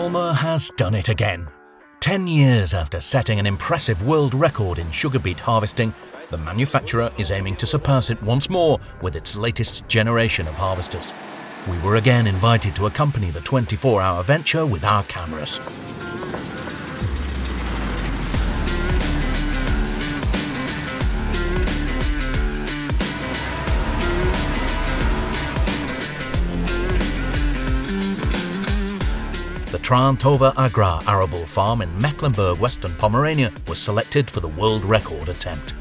Holmer has done it again. 10 years after setting an impressive world record in sugar beet harvesting, the manufacturer is aiming to surpass it once more with its latest generation of harvesters. We were again invited to accompany the 24-hour venture with our cameras. The Trantova Agrar arable farm in Mecklenburg, Western Pomerania was selected for the world record attempt.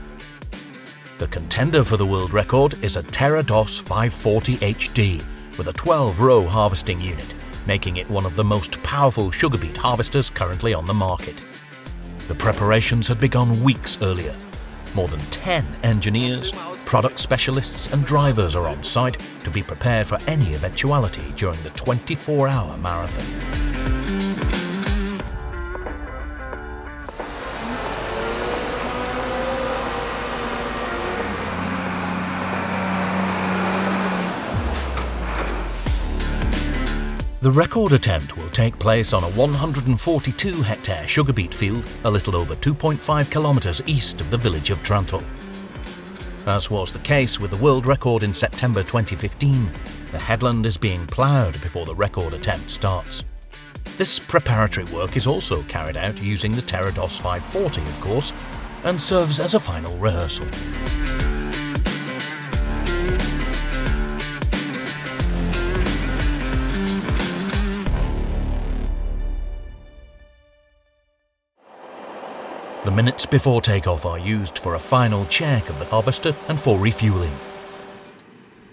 The contender for the world record is a Terra 540 HD with a 12-row harvesting unit, making it one of the most powerful sugar beet harvesters currently on the market. The preparations had begun weeks earlier. More than 10 engineers, product specialists and drivers are on site to be prepared for any eventuality during the 24-hour marathon. The record attempt will take place on a 142-hectare sugar beet field a little over 2.5 kilometers east of the village of Trantov. As was the case with the world record in September 2015, the headland is being ploughed before the record attempt starts. This preparatory work is also carried out using the Terra 540, of course, and serves as a final rehearsal. The minutes before takeoff are used for a final check of the harvester and for refueling.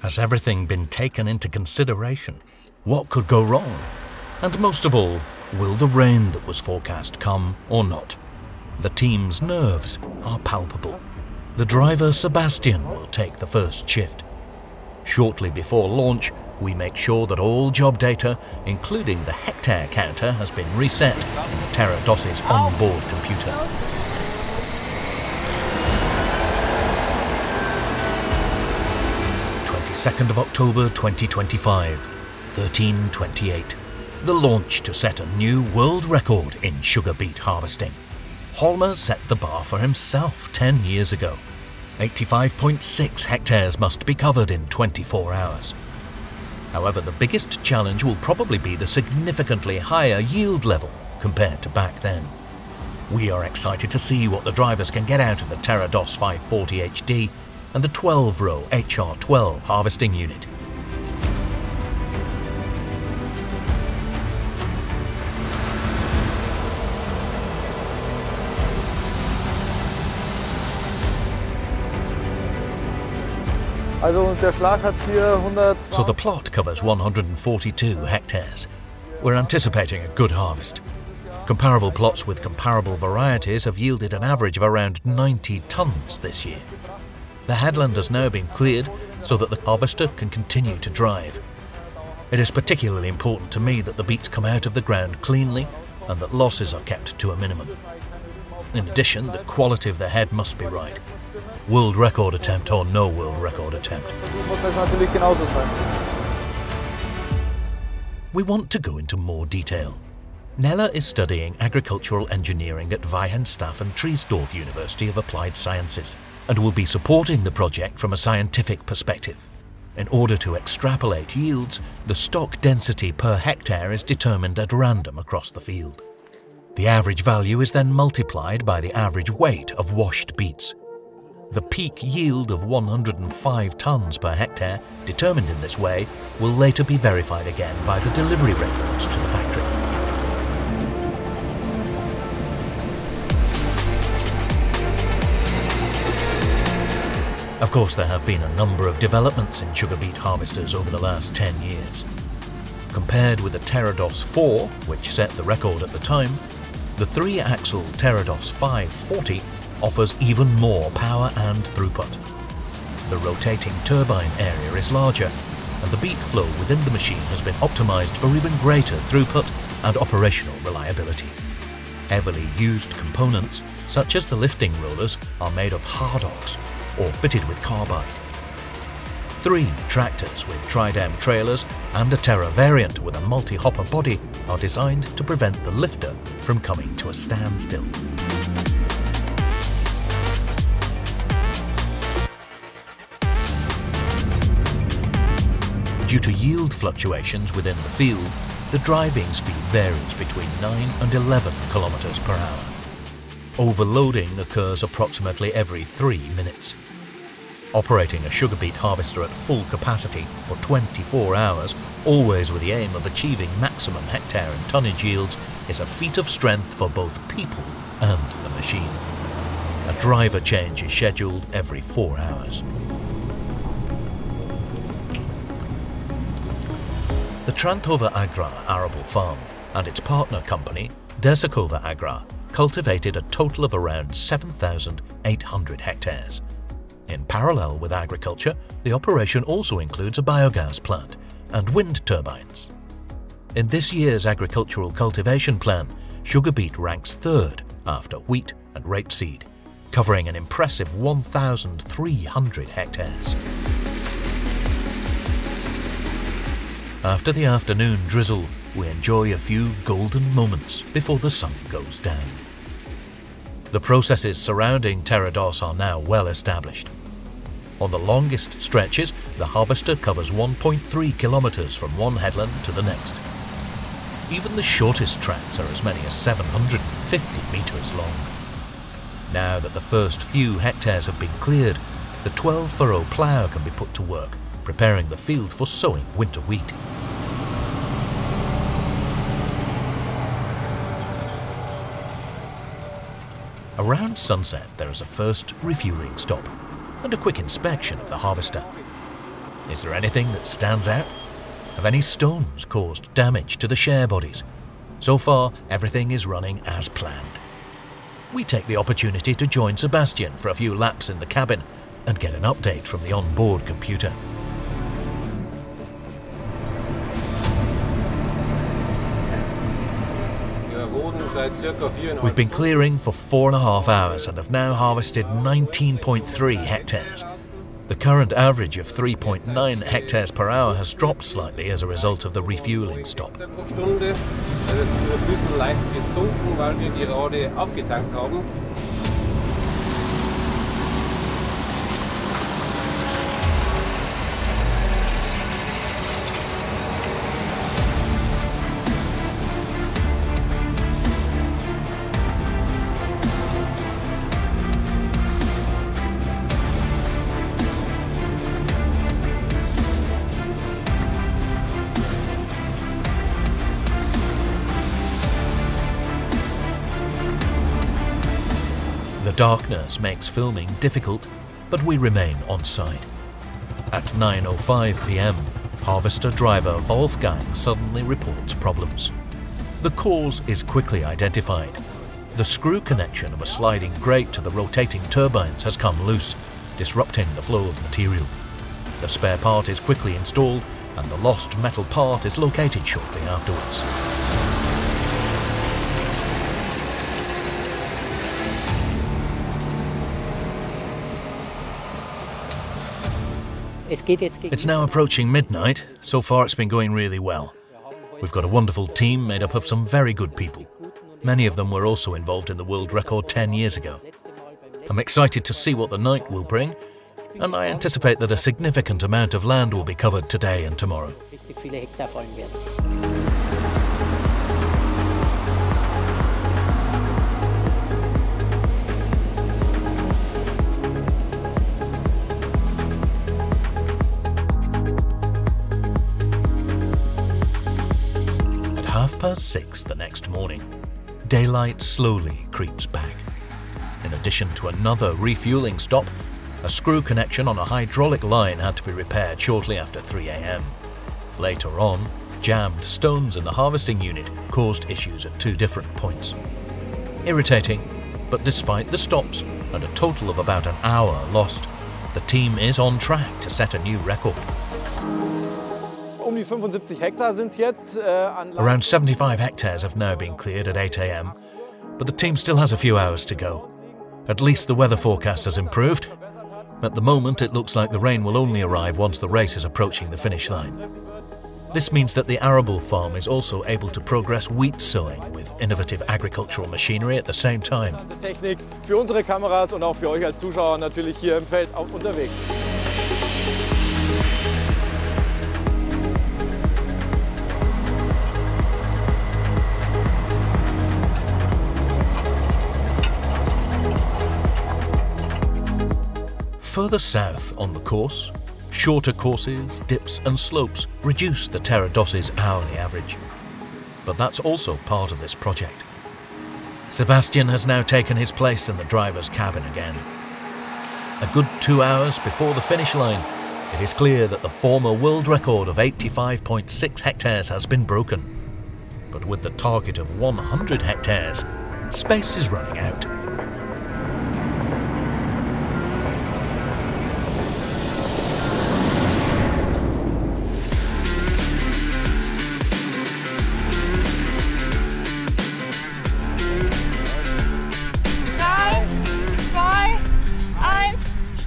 Has everything been taken into consideration? What could go wrong? And most of all, will the rain that was forecast come or not? The team's nerves are palpable. The driver Sebastian will take the first shift. Shortly before launch, we make sure that all job data, including the hectare counter, has been reset in the Terra DOS's onboard computer. 22nd of October 2025, 13:28. The launch to set a new world record in sugar beet harvesting. Holmer set the bar for himself 10 years ago. 85.6 hectares must be covered in 24 hours. However, the biggest challenge will probably be the significantly higher yield level compared to back then. We are excited to see what the drivers can get out of the Terra 540 HD and the 12-row HR12 harvesting unit. So the plot covers 142 hectares. We're anticipating a good harvest. Comparable plots with comparable varieties have yielded an average of around 90 tons this year. The headland has now been cleared so that the harvester can continue to drive. It is particularly important to me that the beets come out of the ground cleanly and that losses are kept to a minimum. In addition, the quality of the head must be right. World record attempt or no world record attempt. We want to go into more detail. Nella is studying agricultural engineering at Weihenstephan and Triesdorf University of Applied Sciences and will be supporting the project from a scientific perspective. In order to extrapolate yields, the stock density per hectare is determined at random across the field. The average value is then multiplied by the average weight of washed beets. The peak yield of 105 tons per hectare, determined in this way, will later be verified again by the delivery records to the factory. Of course, there have been a number of developments in sugar beet harvesters over the last 10 years. Compared with the Terra 4, which set the record at the time, the 3-axle Terra 540 offers even more power and throughput. The rotating turbine area is larger, and the beet flow within the machine has been optimized for even greater throughput and operational reliability. Heavily used components, such as the lifting rollers, are made of hard ox or fitted with carbide. 3 tractors with tri-dam trailers and a Terra variant with a multi-hopper body are designed to prevent the lifter from coming to a standstill. Due to yield fluctuations within the field, the driving speed varies between 9 and 11 km per hour. Overloading occurs approximately every 3 minutes. Operating a sugar beet harvester at full capacity for 24 hours, always with the aim of achieving maximum hectare and tonnage yields, is a feat of strength for both people and the machine. A driver change is scheduled every 4 hours. The Trantova Agrar arable farm and its partner company, Desakova Agrar, cultivated a total of around 7,800 hectares. In parallel with agriculture, the operation also includes a biogas plant and wind turbines. In this year's agricultural cultivation plan, sugar beet ranks 3rd after wheat and rapeseed, covering an impressive 1,300 hectares. After the afternoon drizzle, we enjoy a few golden moments before the sun goes down. The processes surrounding Terra dos are now well established. On the longest stretches, the harvester covers 1.3 kilometers from one headland to the next. Even the shortest tracks are as many as 750 meters long. Now that the first few hectares have been cleared, the 12-furrow plough can be put to work, preparing the field for sowing winter wheat. Around sunset, there is a first refueling stop and a quick inspection of the harvester. Is there anything that stands out? Have any stones caused damage to the share bodies? So far, everything is running as planned. We take the opportunity to join Sebastian for a few laps in the cabin and get an update from the onboard computer. We've been clearing for 4.5 hours and have now harvested 19.3 hectares. The current average of 3.9 hectares per hour has dropped slightly as a result of the refueling stop. The darkness makes filming difficult, but we remain on site. At 9:05 p.m, harvester driver Wolfgang suddenly reports problems. The cause is quickly identified. The screw connection of a sliding grate to the rotating turbines has come loose, disrupting the flow of material. The spare part is quickly installed and the lost metal part is located shortly afterwards. It's now approaching midnight. So far it's been going really well. We've got a wonderful team made up of some very good people. Many of them were also involved in the world record 10 years ago. I'm excited to see what the night will bring, and I anticipate that a significant amount of land will be covered today and tomorrow. At 6:30 the next morning, daylight slowly creeps back. In addition to another refueling stop, a screw connection on a hydraulic line had to be repaired shortly after 3 a.m. Later on, jammed stones in the harvesting unit caused issues at 2 different points. Irritating, but despite the stops and a total of about an hour lost, the team is on track to set a new record. Around 75 hectares have now been cleared at 8 a.m, but the team still has a few hours to go. At least the weather forecast has improved. At the moment, it looks like the rain will only arrive once the race is approaching the finish line. This means that the arable farm is also able to progress wheat sowing with innovative agricultural machinery at the same time. Technik für unsere Kameras und auch für euch als Zuschauer natürlich hier im Feld auch unterwegs. Further south on the course, shorter courses, dips and slopes reduce the Terra DOS's hourly average. But that's also part of this project. Sebastian has now taken his place in the driver's cabin again. A good 2 hours before the finish line, it is clear that the former world record of 85.6 hectares has been broken. But with the target of 100 hectares, space is running out.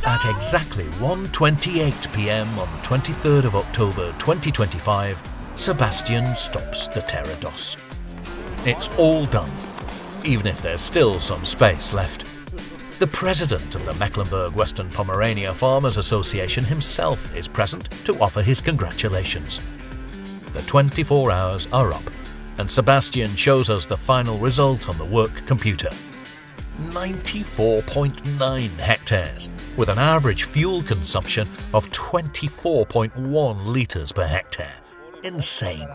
At exactly 1:28 p.m. on 23rd of October 2025, Sebastian stops the Terra DOS. It's all done, even if there's still some space left. The president of the Mecklenburg-Western Pomerania Farmers Association himself is present to offer his congratulations. The 24 hours are up, and Sebastian shows us the final result on the work computer. 94.9 hectares, with an average fuel consumption of 24.1 litres per hectare. Insane.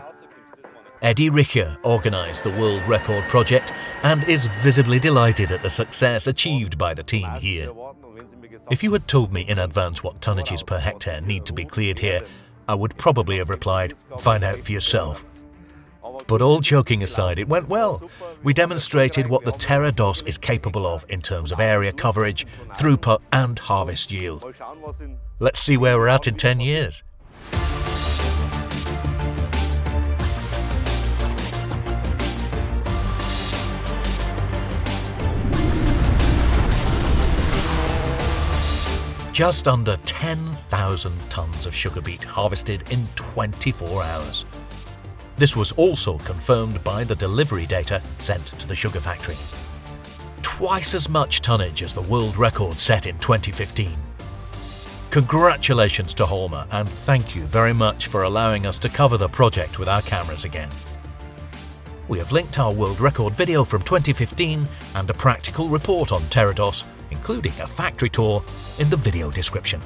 Eddie Richer organised the world record project and is visibly delighted at the success achieved by the team here. If you had told me in advance what tonnages per hectare need to be cleared here, I would probably have replied, "Find out for yourself." But all joking aside, it went well. We demonstrated what the Terra DOS is capable of in terms of area coverage, throughput and harvest yield. Let's see where we're at in 10 years. Just under 10,000 tonnes of sugar beet harvested in 24 hours. This was also confirmed by the delivery data sent to the sugar factory. Twice as much tonnage as the world record set in 2015. Congratulations to Holmer, and thank you very much for allowing us to cover the project with our cameras again. We have linked our world record video from 2015 and a practical report on Terra DOS, including a factory tour, in the video description.